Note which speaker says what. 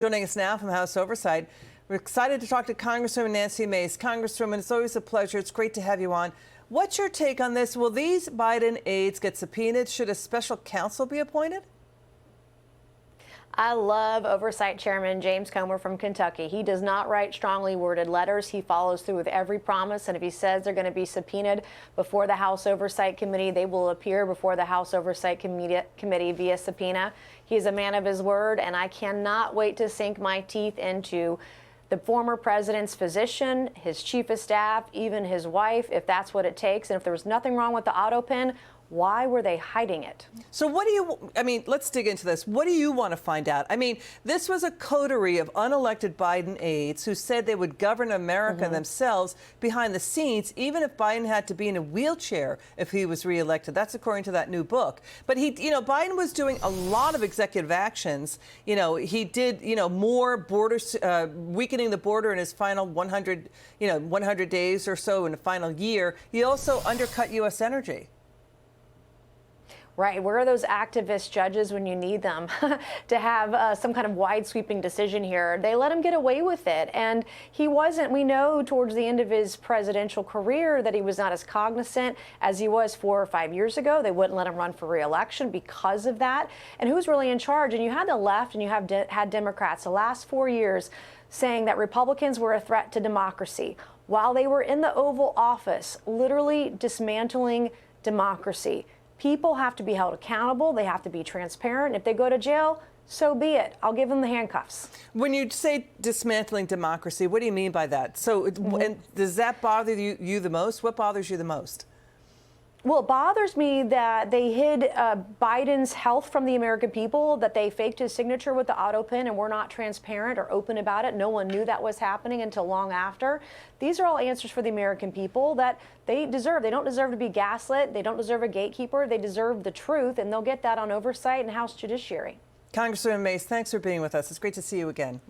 Speaker 1: Joining us now from House Oversight, we're excited to talk to Congresswoman Nancy Mace. Congresswoman, it's always a pleasure. It's great to have you on. What's your take on this? Will these Biden aides get subpoenaed? Should a special counsel be appointed?
Speaker 2: I love Oversight Chairman James Comer from Kentucky. He does not write strongly worded letters. He follows through with every promise. And if he says they're going to be subpoenaed before the House Oversight Committee, they will appear before the House Oversight Committee via subpoena. He is a man of his word, and I cannot wait to sink my teeth into the former president's physician, his chief of staff, even his wife, if that's what it takes. And if there was nothing wrong with the auto pen, why were they hiding it?
Speaker 1: So what do you, let's dig into this. What do you want to find out? This was a coterie of unelected Biden aides who said they would govern America themselves behind the scenes, even if Biden had to be in a wheelchair if he was reelected. That's according to that new book. But Biden was doing a lot of executive actions. He did, more borders, weakening the border in his final 100 days or so in the final year. He also undercut U.S. energy.
Speaker 2: Right. Where are those activist judges when you need them to have some kind of wide sweeping decision here? They let him get away with it. And he wasn't, we know towards the end of his presidential career that he was not as cognizant as he was 4 or 5 years ago. They wouldn't let him run for re-election because of that. And who's really in charge? And you had the left and you have had Democrats the last 4 years saying that Republicans were a threat to democracy while they were in the Oval Office, literally dismantling democracy. People have to be held accountable. They have to be transparent. If they go to jail, so be it. I'll give them the handcuffs.
Speaker 1: When you say dismantling democracy, what do you mean by that? So and does that bother you the most? What bothers you the most?
Speaker 2: Well, it bothers me that they hid Biden's health from the American people, that they faked his signature with the auto pen and were not transparent or open about it. No one knew that was happening until long after. These are all answers for the American people that they deserve. They don't deserve to be gaslit. They don't deserve a gatekeeper. They deserve the truth, and they'll get that on Oversight and House Judiciary.
Speaker 1: Congresswoman Mace, thanks for being with us. It's great to see you again.